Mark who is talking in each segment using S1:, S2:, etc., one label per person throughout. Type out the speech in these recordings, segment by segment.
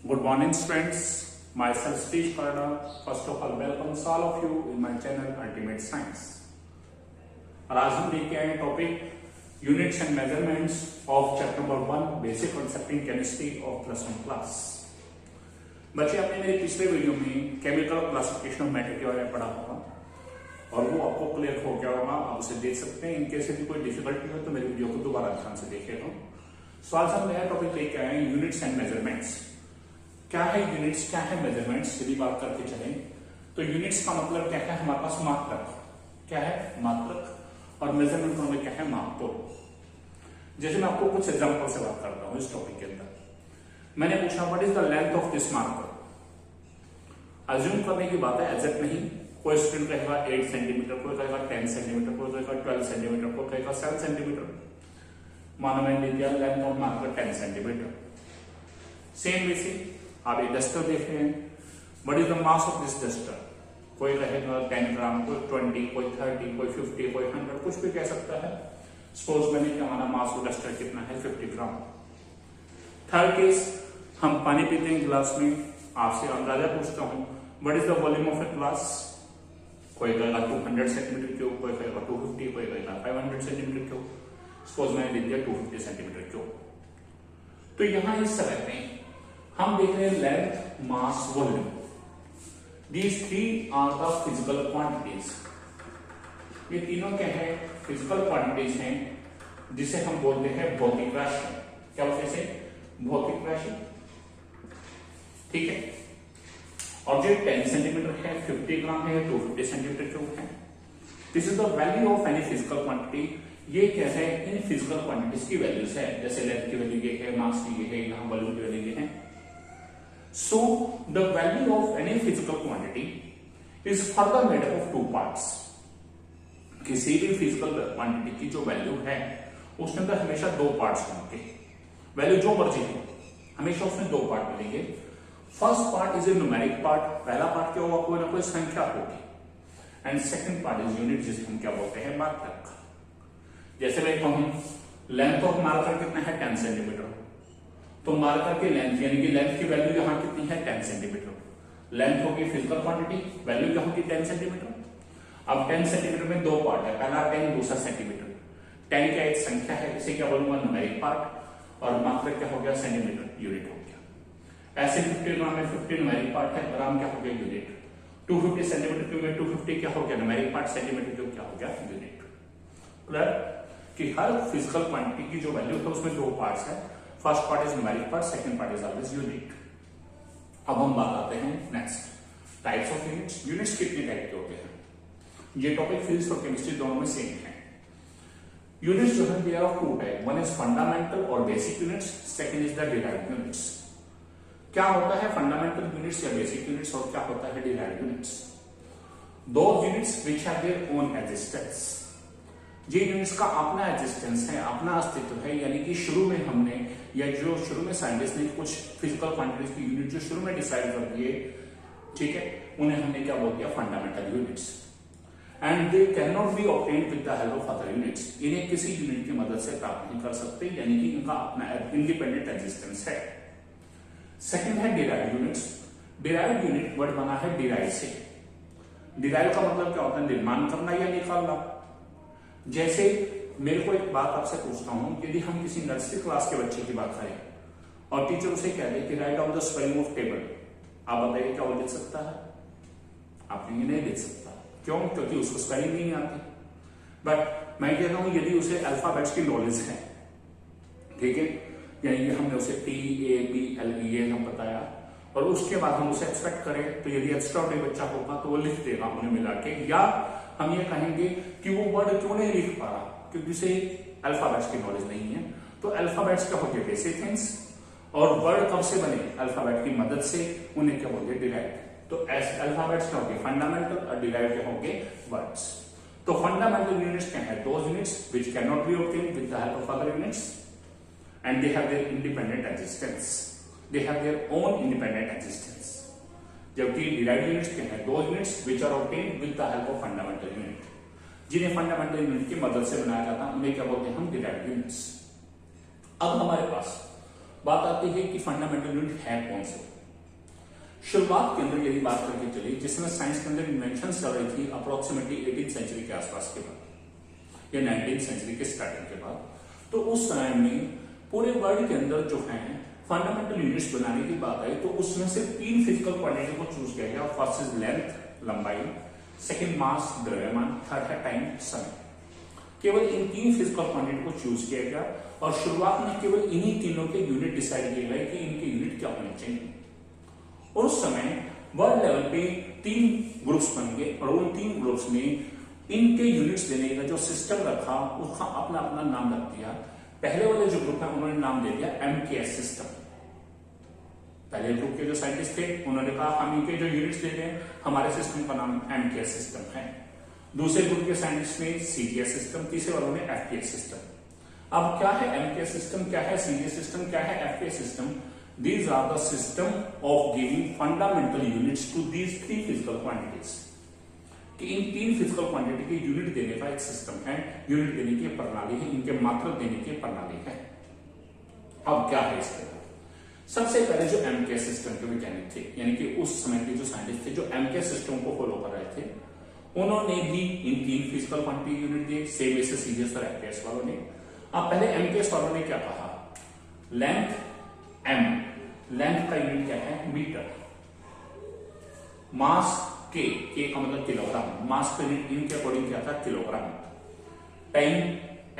S1: Good morning, students. Myself Satish Karada. First of all, welcomes all of you in my channel Ultimate Science. और आज हम लेके आए topic units and measurements of chapter number 1 basic concept in chemistry of +1 class. बच्चे आपने मेरे पिछले video में केमिकल क्लासिफिकेशन ऑफ मैटर के बारे में पढ़ा होगा और वो आपको क्लियर हो गया होगा, आप उसे देख सकते हैं। इनकेस यदि कोई डिफिकल्टी हो तो मेरे वीडियो को दोबारा ध्यान से देखिएगा। सो आज हम नया टॉपिक लेके आए हैं यूनिट्स एंड मेजरमेंट्स। क्या है यूनिट्स, क्या है मेजरमेंट्स? यदि बात करके चलें तो यूनिट्स का मतलब क्या है, हमारे पास मात्रक। क्या है? मात्रक। और मेजरमेंट का मतलब क्या है, मापतोल। जैसे मैं आपको कुछ एग्जांपल से बात करता हूं इस टॉपिक के अंदर। मैंने पूछा what is the length of this marker. Assume करने की बात है, एग्जैक्ट नहीं। कोई स्टूडेंट कहेगा 8 सेंटीमीटर, कोई कहेगा 10 सेंटीमीटर, कोई कहेगा 12 सेंटीमीटर, कोई कहेगा 7 सेंटीमीटर। मानो मैंने लिया length of marker 10 centimetre. Same वैसे आप एक डस्टर देख रहे हैं, what is the mass of this duster. कोई कहेगा 10 ग्राम, कोई 20, कोई 30, कोई 50, कोई 100, कुछ भी कह सकता है। सपोज मैंने क्या माना, मास ऑफ डस्टर कितना है, 50 ग्राम। थर्ड केस, हम पानी पीते हैं गिलास में, आपसे अंदाजा पूछता हूं what is the volume of a glass. कोई कहेगा 200 सेंटीमीटर क्यूब, कोई कहेगा 250, कोई कहेगा 500 सेंटीमीटर क्यूब। सपोज मैंने लिख दिया 250 सेंटीमीटर क्यूब। तो यहां इस तरह में हम देख रहे हैं length, mass, volume. These three are the physical quantities. ये तीनों क्या है, फिजिकल क्वांटिटीज हैं जिसे हम बोलते हैं भौतिक राशि। क्या बोलते हैं? भौतिक राशि। ठीक है। ऑब्जेक्ट 10 सेंटीमीटर है, 50 ग्राम है, 250 सेंटीमीटर क्यूब है। This is the value of any physical quantity. ये क्या है, इन फिजिकल क्वांटिटीज की वैल्यूज है। जैसे लेंथ की वैल्यू ये है, मास की ये है, यहाँ वॉल्यूम की वैल्यू ये है। So the value of any physical quantity is further made up of two parts. किसी भी फिजिकल क्वांटिटी की जो वैल्यू है उसके अंदर हमेशा दो पार्ट्स होंगे। वैल्यू जो मर्जी हो, हमेशा उसमें दो पार्ट मिलेंगे। First part is a numeric part. पहला पार्ट क्या होगा, कोई ना कोई संख्या होगी। And second part is unit, जिसे हम क्या बोलते हैं, मात्रक। जैसे मैं कहूं लेंथ ऑफ मार्कर कितना है, 10 सेंटीमीटर, तो मार्कर की लेंथ यानी कि लेंथ की वैल्यू यहां कितनी है, 10 सेंटीमीटर। लेंथ होगी फिजिकल क्वांटिटी, वैल्यू क्या होगी, 10 सेंटीमीटर। अब 10 सेंटीमीटर में दो पार्ट है, पहला 10, दूसरा सेंटीमीटर। 10 क्या एक संख्या है, इसे क्या बोलूंगा, न्यूमेरिक पार्ट। और मात्रक क्या हो गया, सेंटीमीटर, यूनिट हो गया। ऐसे 50 ग्राम में 50 न्यूमेरिक पार्ट है, ग्राम क्या हो गया, यूनिट। 250 सेंटीमीटर क्यूब में 250 क्या हो गया, न्यूमेरिक पार्ट, सेंटीमीटर क्यूब क्या हो गया, यूनिट। क्लियर कि हर फिजिकल क्वांटिटी की जो वैल्यू है उसमें दो पार्ट्स है। First part is numeric part, second part is always unit. अब हम बात आते हैं next types of units. Units कितने टाइप के होते हैं? ये टॉपिक फिजिक्स और केमिस्ट्री दोनों में सेम है। यूनिट्स जो है, they are of two type. One is fundamental और basic units, second is the derived units. क्या होता है फंडामेंटल यूनिट्स या बेसिक यूनिट्स, और क्या होता है derived units? Those units which have their own existence. ये यूनिट्स का अपना एग्जिस्टेंस है, अपना अस्तित्व है। यानी कि शुरू में हमने, या जो शुरू में साइंटिस्ट ने कुछ फिजिकल क्वांटिटीज की यूनिट जो शुरू में डिसाइड कर दिए, ठीक है, उन्हें हमने क्या बोल दिया, fundamental units. And they can not be obtained with the help of other units. इन्हें किसी यूनिट की मदद से प्राप्त नहीं कर सकते, यानी कि इनका अपना इंडिपेंडेंट एग्जिस्टेंस है। सेकेंड है derived units. Derived unit word बना है डिराइव से। डिराइव का मतलब क्या होता है, निर्माण करना या निकालना। जैसे मेरे को एक बात आपसे पूछता हूं, यदि हम किसी नर्सरी क्लास के बच्चे की बात करें और टीचर उसे कह दे कि write down the spelling of table, आप बताइए क्या वो लिख सकता है? आप कहेंगे नहीं लिख सकता। क्यों? क्योंकि उसको स्पेलिंग नहीं आती। बट मैं कह रहा हूं यदि उसे अल्फाबेट्स की नॉलेज है, ठीक है, यानी कि हमने उसे TABLE ये हम बताया और उसके बाद हम उसे एक्सपेक्ट करें, तो यदि एक्स्ट्राऑर्डिनरी बच्चा होगा तो वो लिख देगा उन्हें मिला के। या हम ये कहेंगे कि वो वर्ड क्यों नहीं लिख पा रहा, क्योंकि उसे अल्फाबेट्स की नॉलेज नहीं है। तो अल्फाबेट्स क्या होते हैं, बेसिक थिंग्स। और वर्ड कब से बने, अल्फाबेट की मदद से, उन्हें क्या बोलते हैं, डिराइव्ड। तो अल्फाबेट्स क्या होंगे, फंडामेंटल, और डिराइव्ड क्या होंगे, वर्ड्स। तो फंडामेंटल यूनिट्स क्या है, those units which can not be obtained with the help of other units and they have their independent existence. They have their own independent existence. जबकि derived units क्या है, those units which are obtained with the help of fundamental unit. जिन्हें fundamental unit की मदद से बनाया जाता है उन्हें क्या बोलते हैं हम, डिराइव्ड यूनिट्स। अब हमारे पास बात आती है कि फंडामेंटल यूनिट है कौन से। शुरुआत के अंदर यदि बात करके चली, जिसमें साइंस के अंदर इन्वेंशन चल रही थी अप्रोक्सीमेटली 18th सेंचुरी के आसपास के बाद या 19th सेंचुरी के स्टार्टिंग के बाद, तो उस समय में पूरे वर्ल्ड के अंदर जो है फंडामेंटल यूनिट्स बनाने की बात आई तो उसमें से 3 फिजिकल क्वांटिटी को चूज किया गया। फर्स्ट इज लेंथ, लंबाई, सेकंड मास, द्रव्यमान, थर्ड है टाइम, समय। केवल इन 3 फिजिकल क्वांटिटी को चूज किया गया और शुरुआत में केवल इन्हीं तीनों के यूनिट डिसाइड किए गए कि इनके यूनिट क्या होने चाहिए। और उस समय वर्ल्ड लेवल पे 3 ग्रुप्स बन गए और उन 3 ग्रुप्स ने इनके यूनिट्स देने का जो सिस्टम रखा उसका अपना अपना नाम रख दिया। पहले वाले जो ग्रुप है उन्होंने नाम दे दिया MKS सिस्टम। पहले ग्रुप के जो साइंटिस्ट थे उन्होंने कहा हम इनके जो यूनिट्स देते हैं हमारे सिस्टम का नाम MKS सिस्टम है। दूसरे ग्रुप के साइंटिस्ट ने CGS सिस्टम, तीसरे वालों ने FKS सिस्टम। अब क्या है MKS सिस्टम, क्या है CGS सिस्टम, क्या है FKS system? These are the system of giving fundamental units to these 3 physical quantities. कि इन 3 फिजिकल क्वांटिटी के यूनिट देने का एक सिस्टम है, यूनिट देने की प्रणाली है, इनके मात्रक देने की प्रणाली है। अब क्या है इसके अंदर? सबसे पहले जो MKS सिस्टम के वैज्ञानिक थे, यानी कि उस समय के जो साइंटिस्ट थे जो MKS सिस्टम को फॉलो कर रहे थे, उन्होंने भी इन 3 फिजिकल क्वांटिटी यूनिट दिए, सेम वैसे CGS और FKS वालों ने। अब पहले MKS वालों ने क्या कहा? लेंथ M, लेंथ का यूनिट क्या है? मीटर। मास K का मतलब किलोग्राम, मास का यूनिट इनके अकॉर्डिंग क्या था? किलोग्राम। टाइम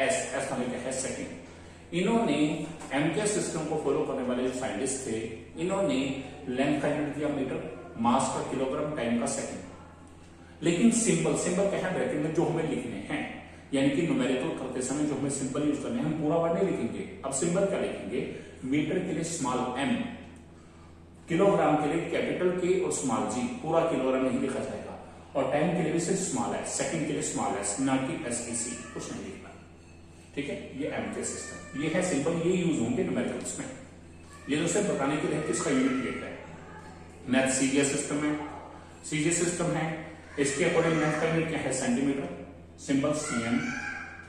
S1: S का मतलब क्या है? सेकंड। इन्होंने MKS सिस्टम को फॉलो करने वाले जो साइंटिस्ट थे, इन्होंने लेंथ का यूनिट दिया मीटर, मास का किलोग्राम, टाइम का सेकंड। लेकिन सिंबल क्या है ब्रैकेट में जो हमें लिखने हैं, यानी कि न्यूमेरिकल करते समय जो हमें सिंबल यूज करने हैं, हम पूरा वर्ड नहीं लिखेंगे। अब सिंबल क्या लिखेंगे? मीटर के लिए स्मॉल m, किलोग्राम के लिए कैपिटल K और स्मॉल g, पूरा किलोग्राम नहीं लिखा जाएगा। और टाइम के लिए भी सिर्फ स्मॉल s, सेकंड के लिए स्मॉल s, ना कि SEC, कुछ नहीं लिखना। ठीक है, ये MKS सिस्टम, ये है सिंपल, ये यूज होंगे न्यूमेरिकल्स में। ये तो सिर्फ बताने के लिए किसका यूनिट लेता है। मैथ CGS सिस्टम है, CGS सिस्टम है, इसके अकॉर्डिंग मैथ का यूनिट क्या है? सेंटीमीटर, सिंबल cm,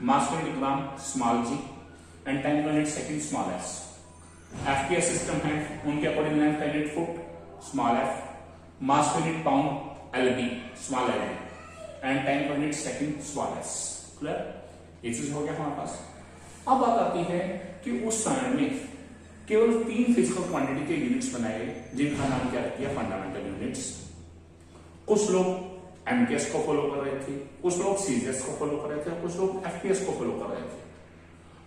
S1: मास का unit gram, small g, and time का unit second, small s। FKS system है, उनके अकॉर्डिंग लेंथ का unit foot, small f, mass का unit pound, LB, small l, and time का unit second, small s। Clear? ये चीज हो गया हमारे पास। अब बात आती है कि उस समय में केवल 3 फिजिकल क्वांटिटी के यूनिट्स बनाए जिनका नाम क्या रख दिया? Fundamental units. कुछ लोग MKS को फॉलो कर रहे थे, कुछ लोग CGS को फॉलो कर रहे थे, कुछ लोग FKS को फॉलो कर रहे थे।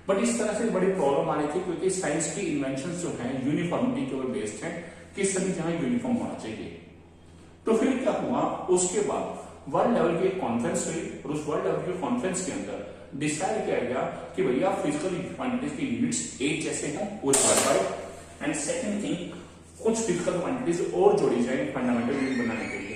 S1: बट इस तरह से बड़ी प्रॉब्लम आ रही थी क्योंकि साइंस की इन्वेंशन जो है यूनिफॉर्मिटी के ऊपर बेस्ड है कि सभी जहां यूनिफॉर्म होना चाहिए। तो फिर क्या हुआ? उसके बाद वर्ल्ड लेवल की एक कॉन्फ्रेंस हुई और उस वर्ल्ड लेवल की कॉन्फ्रेंस के अंदर डिसाइड किया गया कि भैया फिजिकल क्वांटिटीज के यूनिट्स एक जैसे हों पूरे world wide, and second thing कुछ फिजिकल क्वांटिटीज और जोड़ी जाए फंडामेंटल यूनिट बनाने के लिए।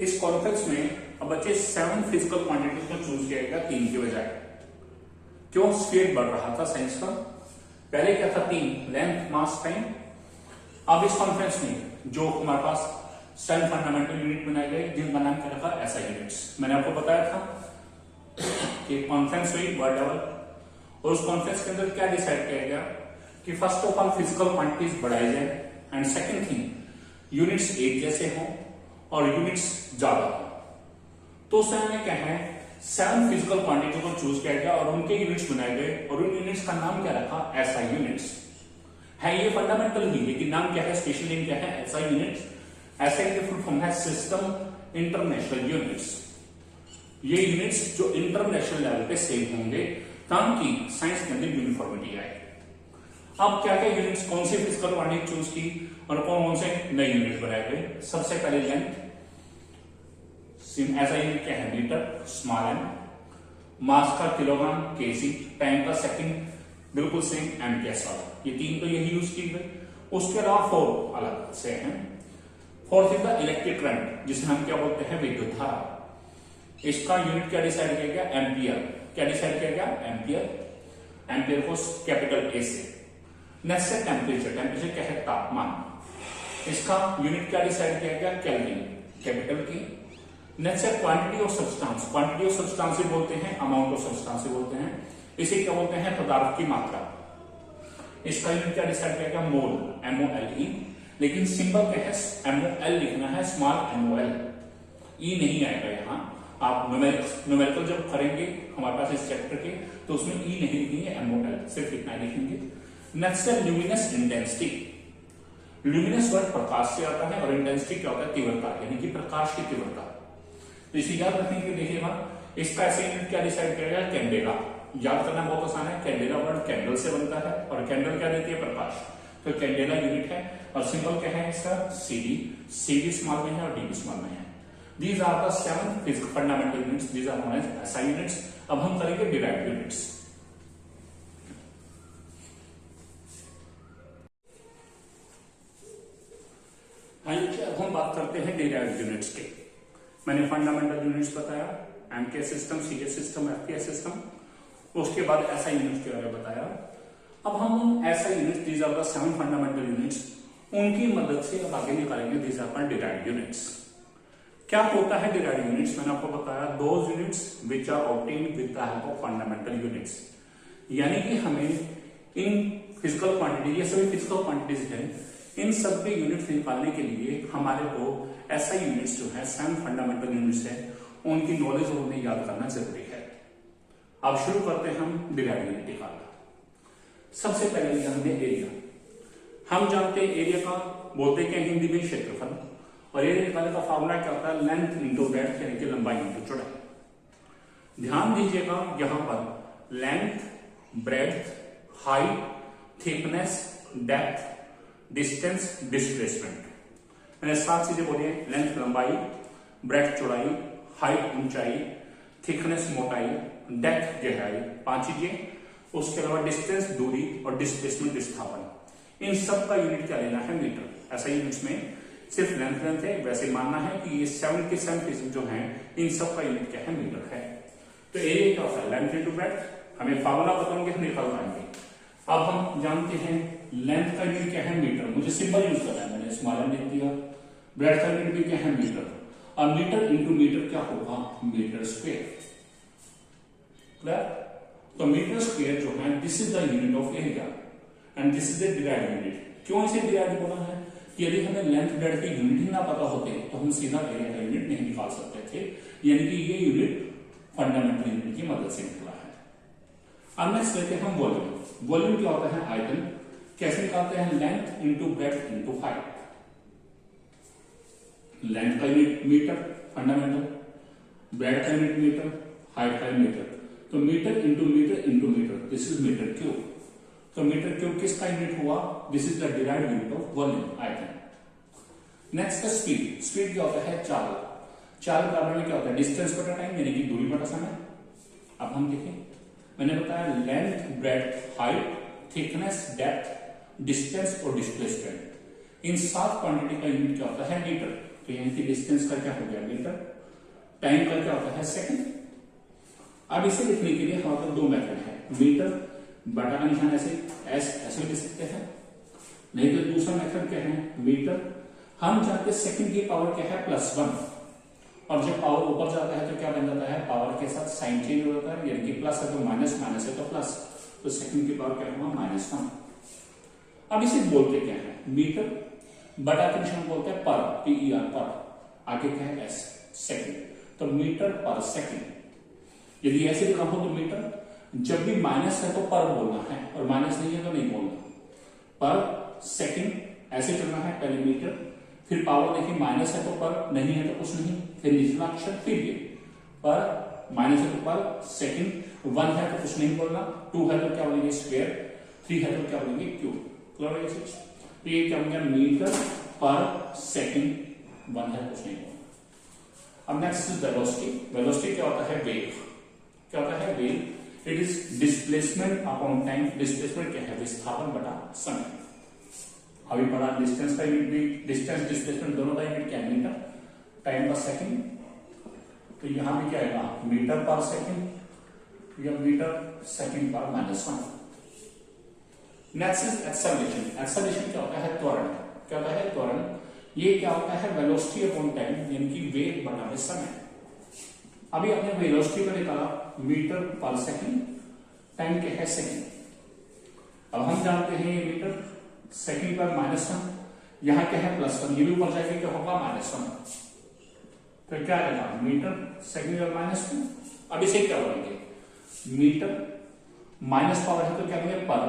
S1: इस कॉन्फ्रेंस में अब बच्चे 7 फिजिकल क्वांटिटीज को चूज किया गया 3 की बजाय। क्यों? स्पीड बढ़ रहा था साइंस का। पहले क्या था? 3, लेंथ, मास, टाइम। अब इस कॉन्फ्रेंस में जो हमारे पास 7 फंडामेंटल यूनिट बनाए गए जिनका नाम क्या रखा? SI units. मैंने आपको बताया था कि कॉन्फ्रेंस हुई वर्ल्ड लेवल और उस कॉन्फ्रेंस के अंदर क्या डिसाइड किया गया कि first of all physical quantities बढ़ाई जाए, एंड सेकंड थिंग यूनिट्स एक जैसे हों और यूनिट्स ज्यादा हो। तो उस समय में क्या है? 7 फिजिकल क्वांटिटी को चूज किया गया और उनके यूनिट्स बनाए गए और उन यूनिट्स का नाम क्या रखा? SI units. है ये फंडामेंटल ही, लेकिन नाम क्या है? स्पेशल नेम क्या है? SI units. SI की फुल फॉर्म है सिस्टम इंटरनेशनल यूनिट्स। ये यूनिट्स जो इंटरनेशनल लेवल पे सेम होंगे ताकि साइंस के अंदर यूनिफॉर्मिटी आए। अब क्या क्या यूनिट्स, कौन सी फिजिकल क्वांटिटी चूज की और कौन कौन से नए यूनिट बनाए गए? सबसे पहले लेंथ, SI यूनिट क्या है? मीटर, स्मॉल m, मास का किलोग्राम, kg, टाइम का सेकंड, बिल्कुल सेम MKS वाला। ये 3 तो यही यूज की गई। उसके अलावा 4 अलग से हैं। Fourth is the electric current, जिसे हम क्या बोलते हैं? विद्युत धारा। इसका यूनिट क्या डिसाइड किया गया? एम्पियर। क्या डिसाइड किया गया? एम्पियर। एम्पियर को कैपिटल A से। नेक्स्ट है टेम्परेचर। टेम्परेचर क्या है? तापमान। इसका यूनिट क्या डिसाइड किया गया? केल्विन, कैपिटल की। नेक्स्ट है quantity of substance. Quantity of substance से बोलते हैं, अमाउंट ऑफ सब्सटेंस से बोलते हैं। इसे क्या बोलते हैं? पदार्थ की मात्रा। इसका यूनिट क्या डिसाइड किया गया, मोल, MOLE, लेकिन सिंबल क्या है, MOL लिखना है, स्मॉल MOL, ई नहीं आएगा यहाँ। आप न्यूमेरिकल जब करेंगे हमारे पास इस चैप्टर के, तो उसमें ई नहीं लिखेंगे, MOL सिर्फ इतना लिखेंगे। नेक्स्ट है ल्यूमिनस इंटेंसिटी। ल्यूमिनस वर्ड प्रकाश से आता है और इंटेंसिटी क्या होता है, तीव्रता, यानी कि प्रकाश की तीव्रता। तो इसे याद रखने के लिए देखिएगा, इसका ऐसे यूनिट क्या डिसाइड करेगा, कैंडेला। याद करना बहुत आसान है, कैंडेला वर्ड कैंडल से बनता है और कैंडल क्या देती है, प्रकाश। तो कैंडेला यूनिट है और सिंबल क्या है इसका, CD स्मॉल में है और DB स्मॉल में है। These are the 7 physical fundamental units. These are known as SI units. अब हम करेंगे derived units. अब हम बात करते हैं derived units के। मैंने फंडामेंटल यूनिट्स बताया, MK system, CK system, FK system, उसके बाद SI यूनिट्स के बारे में बताया। अब हम SI units, these are the 7 fundamental units, उनकी मदद से अब आगे निकालेंगे these are derived units। क्या होता है डिराइव्ड यूनिट्स, मैंने आपको बताया, those units which are obtained with the help of fundamental units, यानी कि हमें इन फिजिकल क्वांटिटी, ये सभी फिजिकल क्वांटिटीज हैं, इन सब के यूनिट्स निकालने के लिए हमारे को ऐसा यूनिट्स जो है 7 फंडामेंटल यूनिट्स है, उनकी नॉलेज और उन्हें याद करना जरूरी है। अब शुरू करते हैं हम डिराइव्ड यूनिट निकालना। सबसे पहले लिया हमने एरिया। हम जानते हैं एरिया का बोलते क्या हिंदी में, क्षेत्रफल, और एरिया निकालने का फॉर्मूला क्या होता है, लेंथ इंटू ब्रेड्थ, यानी कि लंबाई इंटू चौड़ाई। ध्यान दीजिएगा यहां पर length, breadth, height, thickness, depth, distance, displacement, मैंने 7 चीजें बोली है, लेंथ लंबाई, ब्रेड्थ चौड़ाई, हाइट ऊंचाई, थिकनेस मोटाई, डेप्थ गहराई, 5 चीजें। उसके अलावा डिस्टेंस दूरी और डिस्प्लेसमेंट विस्थापन। इन सब का यूनिट क्या लेना है, मीटर। ऐसा यूनिट्स में सिर्फ लेंथ है, वैसे मानना है कि ये 7 के 7 जो हैं, इन सब का यूनिट क्या है, मीटर है। तो एरिया क्या होता है, लेंथ इंटू ब्रेड्थ, हमें फार्मूला बताऊंगे, हम निकाल पाएंगे। अब हम जानते हैं लेंथ का यूनिट क्या है, मीटर, मुझे सिंबल यूज करना है, मैंने स्मॉल एम लिख दिया। ब्रेड्थ का यूनिट भी क्या है, मीटर, और मीटर इंटू मीटर क्या होगा, मीटर स्क्वायर। क्लियर? तो मीटर स्क्वायर जो है, this is the unit of area and this is the derived unit. क्यों इसे डिराइव्ड बोला है, यदि हमें लेंथ ब्रेड्थ के यूनिट ही ना पता होते तो हम सीधा एरिया का यूनिट नहीं निकाल सकते थे, यानी कि ये यूनिट फंडामेंटल यूनिट की मदद से निकला है। अब नेक्स्ट लेते हैं हम वॉल्यूम। वॉल्यूम क्या होता है, आयतन। कैसे निकालते हैं, length into breadth into height. Length का यूनिट मीटर फंडामेंटल, ब्रेड्थ का यूनिट मीटर, हाइट का मीटर। तो metre into metre, this is metre cube. तो मीटर क्यूब किसका यूनिट हुआ, this is the derived unit of volume, आयतन। Next है speed. Speed क्या होता है, चाल। चाल बराबर में क्या होता है, डिस्टेंस बटा टाइम, यानी कि दूरी बटा समय। अब हम देखें, मैंने बताया length, breadth, height, thickness, depth, distance और डिस्प्लेसमेंट। इन 7 क्वांटिटी का यूनिट क्या होता है, मीटर। तो यानी कि डिस्टेंस का क्या हो गया, मीटर। टाइम का क्या होता है, सेकंड। अब इसे लिखने के लिए हमारे पास 2 मेथड है, मीटर बटा का निशान ऐसे लिख सकते हैं, नहीं तो दूसरा मेथड क्या है, मीटर। हम जानते हैं सेकंड की पावर क्या है, +1, और जब पावर ऊपर जाता है तो क्या बन जाता है, पावर के साथ साइन चेंज हो जाता है, यानी कि प्लस है तो माइनस, माइनस है तो प्लस, तो सेकंड की पावर क्या होगा, -1। अब इसे बोलते क्या है, मीटर बटा के निशान बोलते हैं पर, PER, पर, आगे क्या है S, सेकंड। तो मीटर पर सेकंड। यदि ऐसे लिखा हो तो मीटर, जब भी माइनस है तो पर बोलना है और माइनस नहीं है तो नहीं बोलना। पर सेकंड ऐसे चलना है, पहले मीटर, फिर पावर देखिए, माइनस है तो पर, नहीं है तो कुछ नहीं, फिर निचला अक्षर, फिर ये पर, माइनस है तो पर, सेकंड, 1 है तो कुछ नहीं बोलना, 2 है तो क्या बोलेंगे, स्क्वायर, 3 है तो क्या बोलेंगे, क्यूब। क्लियर है चीज? तो ये क्या होगा, मीटर पर सेकंड, 1 है कुछ नहीं बोलना। अब नेक्स्ट इज वेलोसिटी। वेलोसिटी क्या होता है, वेग। क्या होता है, वेग। It is displacement upon time. Displacement क्या है, विस्थापन बटा समय। अभी पढ़ा डिस्टेंस का यूनिट भी, डिस्टेंस डिस्प्लेसमेंट दोनों का यूनिट क्या है, मीटर, टाइम पर सेकंड। तो यहां भी क्या आएगा, मीटर पर सेकंड, या मीटर सेकंड पर -1। Next is acceleration. एक्सेलरेशन क्या होता है, त्वरण। क्या होता है, त्वरण। ये क्या होता है, वेलोसिटी अपॉन टाइम, यानी कि वेग बटा समय। अभी आपने वेलोसिटी को निकाला, मीटर पर सेकंड, टाइम क्या है, सेकंड। अब हम जानते हैं ये मीटर सेकंड पर -1, यहाँ क्या है +1, ये भी ऊपर जाके क्या होगा -1, तो क्या आएगा मीटर सेकंड पर -2। अब इसे क्या बोलेंगे, मीटर माइनस पावर है तो क्या बोलेंगे पर,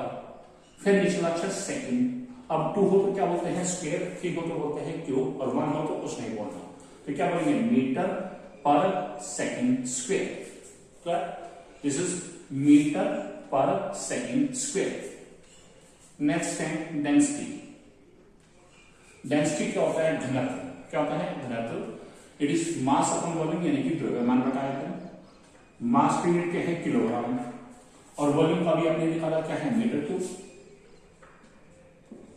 S1: फिर निचला अक्षर सेकंड। अब 2 हो तो क्या बोलते हैं स्क्वायर, 3 हो तो बोलते हैं क्यूब, और 1 हो तो कुछ नहीं बोलना, तो क्या बोलेंगे metre per second square. This is metre per second square. Next है डेंसिटी। डेंसिटी क्या होता है, घनत्व। क्या होता है घनत्व। It is mass upon volume, यानी कि द्रव्यमान बटा आयतन। मास की यूनिट क्या है किलोग्राम, और वॉल्यूम का भी आपने निकाला क्या है मीटर क्यूब,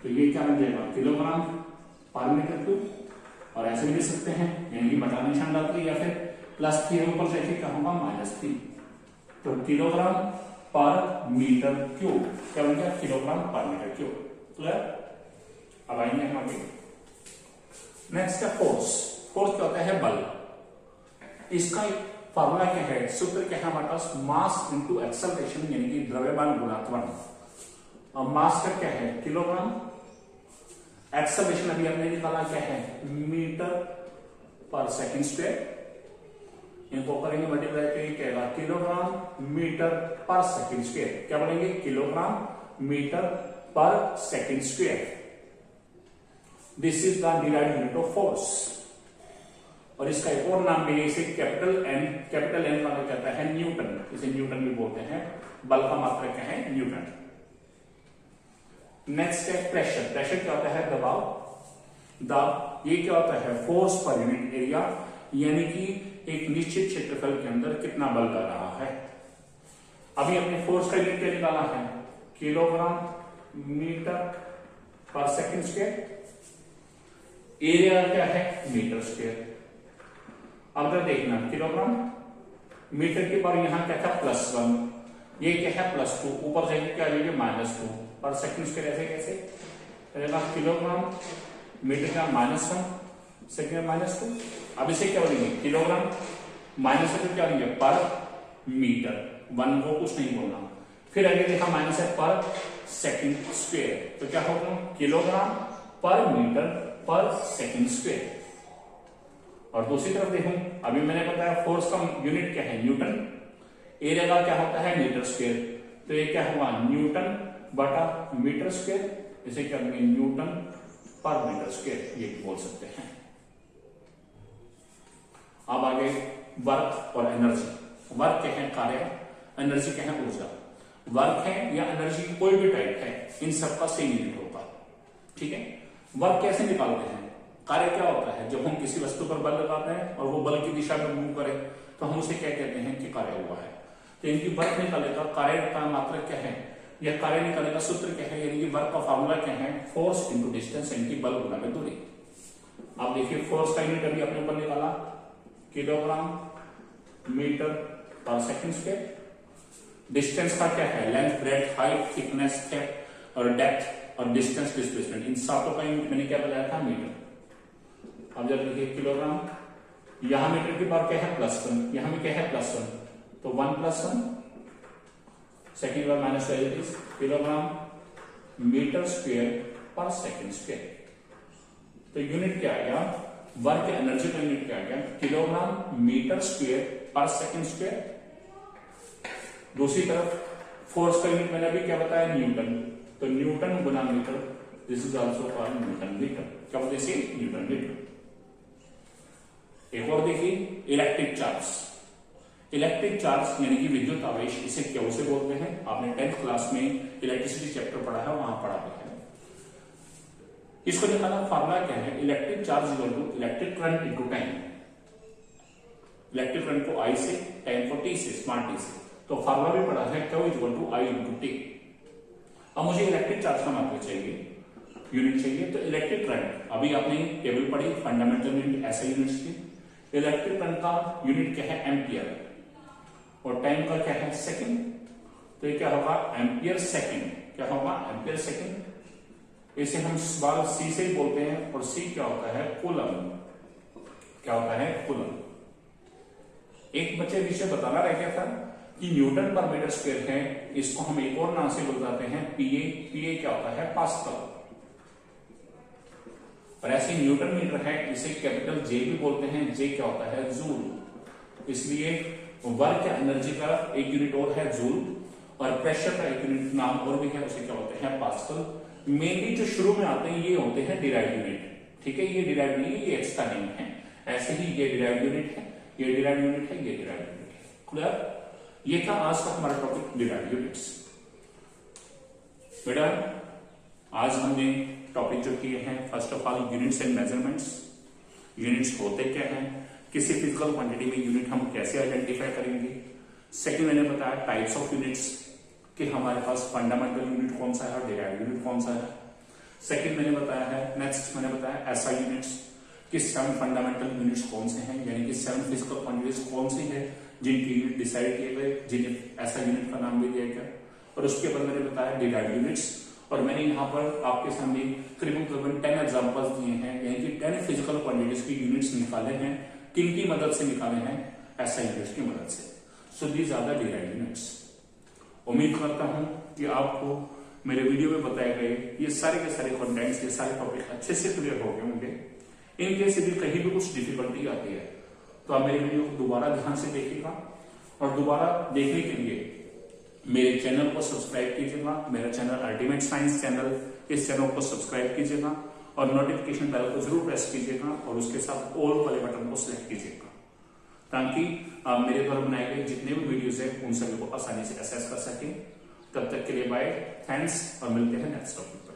S1: तो ये क्या बन जाएगा किलोग्राम पर मीटर क्यूब। और ऐसे भी लिख सकते हैं, यानी कि बटा निशान डाल के, या फिर +3 ऊपर जाके क्या होगा -3, तो किलोग्राम पर मीटर क्यूब क्या बन गया किलोग्राम पर मीटर क्यूब। क्लियर। अब आएंगे हम आगे। नेक्स्ट है फोर्स। फोर्स क्या होता है बल। इसका फॉर्मूला क्या है, सूत्र क्या है हमारे पास, मास इनटू एक्सेलरेशन, यानी कि द्रव्यमान गुणा त्वरण। अब मास का क्या है किलोग्राम, एक्सेलरेशन अभी हमने निकाला क्या है मीटर पर सेकंड स्क्वायर, इनको करेंगे मल्टीप्लाई, तो ये क्या है kilogram metre per second square. क्या बोलेंगे kilogram metre per second square. This is the derived unit of force. और इसका एक और नाम भी है, इसे कैपिटल एन वाला कहता है न्यूटन, इसे न्यूटन भी बोलते हैं। बल का मात्रक क्या है न्यूटन। नेक्स्ट है प्रेशर। प्रेशर क्या होता है दबाव। दाब ये क्या होता है फोर्स पर यूनिट एरिया, यानी कि एक निश्चित क्षेत्रफल के अंदर कितना बल लग रहा है। अभी अपने फोर्स का यूनिट क्या निकाला है kilogram metre per second square, area क्या है मीटर स्क्वायर। अब जरा देखना किलोग्राम मीटर के पर यहां क्या था +1, ये क्या है +2, ऊपर जाएंगे क्या आ जाएगी -2 पर सेकंड स्क्वायर। ऐसे कैसे रहेगा किलोग्राम मीटर का -1 सेकंड -2। अब इसे क्या बोलेंगे किलोग्राम माइनस है तो क्या बोलेंगे पर मीटर, 1 को कुछ नहीं बोलना। फिर आगे देखा माइनस है पर सेकंड स्क्वायर, तो क्या होगा किलोग्राम पर मीटर पर सेकंड स्क्वायर। और दूसरी तरफ देखूं, अभी मैंने बताया फोर्स का यूनिट क्या है न्यूटन, एरिया का क्या होता है मीटर स्क्वायर, तो ये क्या हुआ न्यूटन बटा मीटर स्क्वायर, इसे क्या करेंगे न्यूटन पर मीटर स्क्वायर, ये बोल सकते हैं। अब आगे वर्क और एनर्जी। वर्क क्या है कार्य, एनर्जी क्या है ऊर्जा। वर्क है या एनर्जी कोई भी टाइप है, इन सबका सेम यूनिट होगा। ठीक है। वर्क कैसे निकालते हैं, कार्य क्या होता है, जब हम किसी वस्तु पर बल लगाते हैं और वो बल की दिशा में मूव करे तो हम उसे क्या कहते हैं कि कार्य हुआ है। तो इनकी वर्क निकालने का कार्य का मात्रक क्या है, या कार्य निकालने का सूत्र क्या है, यानी कि वर्क का फॉर्मूला क्या है फोर्स इनटू डिस्टेंस, यानी कि बल गुना में दूरी। आप देखिए फोर्स का यूनिट अभी अपने ऊपर निकाला kilogram metre per second square. Distance का क्या है length breadth height thickness depth और डेप्थ और डिस्टेंस डिस्प्लेसमेंट, इन सातों का यूनिट मैंने क्या बताया था मीटर। अब जब देखिए किलोग्राम, यहां मीटर की पावर क्या है +1, यहां भी क्या है +1, तो 1 + 1 सेकंड बार minus is kilogram metre square per second square. तो यूनिट क्या आ गया, वर्क एनर्जी का यूनिट क्या आ गया kilogram metre square per second square. दूसरी तरफ फोर्स का यूनिट मैंने अभी क्या बताया न्यूटन, तो न्यूटन गुना metre, this is also called newton metre. क्या बोलते हैं न्यूटन मीटर। एक और देखिए इलेक्ट्रिक चार्ज। इलेक्ट्रिक चार्ज यानी कि विद्युत आवेश, इसे क्यों से बोलते हैं, आपने 10th क्लास में इलेक्ट्रिसिटी चैप्टर पढ़ा है, वहां पढ़ा है। इसको निकालना फॉर्मूला क्या है, electric charge equal to electric current into time. Electric current को I से, टाइम को T से, स्मॉल t से, तो फॉर्मूला भी पढ़ा है Q equal to I into T। अब मुझे इलेक्ट्रिक चार्ज का मात्रक चाहिए, यूनिट चाहिए, तो इलेक्ट्रिक करंट अभी आपने टेबल पढ़ी फंडामेंटल यूनिट ऐसे यूनिट्स की। इलेक्ट्रिक करंट का यूनिट क्या है एम्पियर, और टाइम का क्या है सेकंड, तो ये क्या होगा एम्पियर सेकंड। क्या होगा एम्पियर सेकंड। इसे हम सवाल C से ही बोलते हैं, और C क्या होता है कूलम। क्या होता है कूलम। एक बच्चे विषय बताना रह गया था कि न्यूटन पर मीटर स्क्वायर है, इसको हम एक और नाम से बुलाते हैं पीए। पीए क्या होता है? पास्कल। और ऐसे न्यूटन मीटर है, इसे कैपिटल जे भी बोलते हैं। जे क्या होता है? जूल। इसलिए वर्क या एनर्जी का एक यूनिट और है जूल, और प्रेशर का एक यूनिट नाम और भी है, उसे क्या बोलते हैं? पास्कल। मेनली जो शुरू में आते हैं ये होते हैं डिराइव यूनिट। ठीक है, ये डिराइव नहीं है, ये एक्स्ट्रा नेम है। ऐसे ही ये डिराइव यूनिट है, ये डिराइव यूनिट है, ये डिराइव यूनिट है। क्लियर? ये था आज का हमारा टॉपिक, डिराइव यूनिट्स। बेटा आज हमने टॉपिक जो किए हैं, first of all units and measurements. Units होते क्या हैं, किसी फिजिकल क्वांटिटी में यूनिट हम कैसे आइडेंटिफाई करेंगे। सेकंड मैंने बताया टाइप्स ऑफ यूनिट्स, कि हमारे पास फंडामेंटल यूनिट कौन सा है और डिराइव यूनिट कौन सा है। सेकंड मैंने बताया है, नेक्स्ट मैंने बताया एसआई यूनिट्स, कि 7 फंडामेंटल यूनिट्स कौन से हैं, यानी कि 7 फिजिकल क्वांटिटीज कौन सी है जिनके यूनिट डिसाइड किए गए, जिन्हें ऐसा यूनिट का नाम भी दिया गया। और उसके बाद मैंने बताया डिराइव यूनिट्स, और मैंने यहाँ पर आपके सामने करीबन 10 एग्जांपल्स दिए हैं, यानी कि 10 फिजिकल क्वांटिटीज की यूनिट्स निकाले हैं। किनकी मदद से निकाले हैं? एसआई यूनिट्स की मदद से। So these are the derive units. उम्मीद करता हूं कि आपको मेरे वीडियो में बताए गए ये सारे के सारे कंटेंट्स, ये सारे टॉपिक अच्छे से क्लियर हो गए होंगे। इनकेस यदि कहीं भी कुछ डिफिकल्टी आती है तो आप मेरे वीडियो को दोबारा ध्यान से देखिएगा, और दोबारा देखने के लिए मेरे चैनल को सब्सक्राइब कीजिएगा। मेरा चैनल अल्टीमेट साइंस चैनल, इस चैनल को सब्सक्राइब कीजिएगा और नोटिफिकेशन बेल को जरूर प्रेस कीजिएगा, और उसके साथ ऑल वाले बटन को सिलेक्ट कीजिएगा, ताकि आप मेरे द्वारा बनाए गए जितने भी वीडियोस हैं उन सभी को आसानी से एक्सेस कर सकें। तब तक के लिए बाय, थैंक्स, और मिलते हैं नेक्स्ट टॉपिक।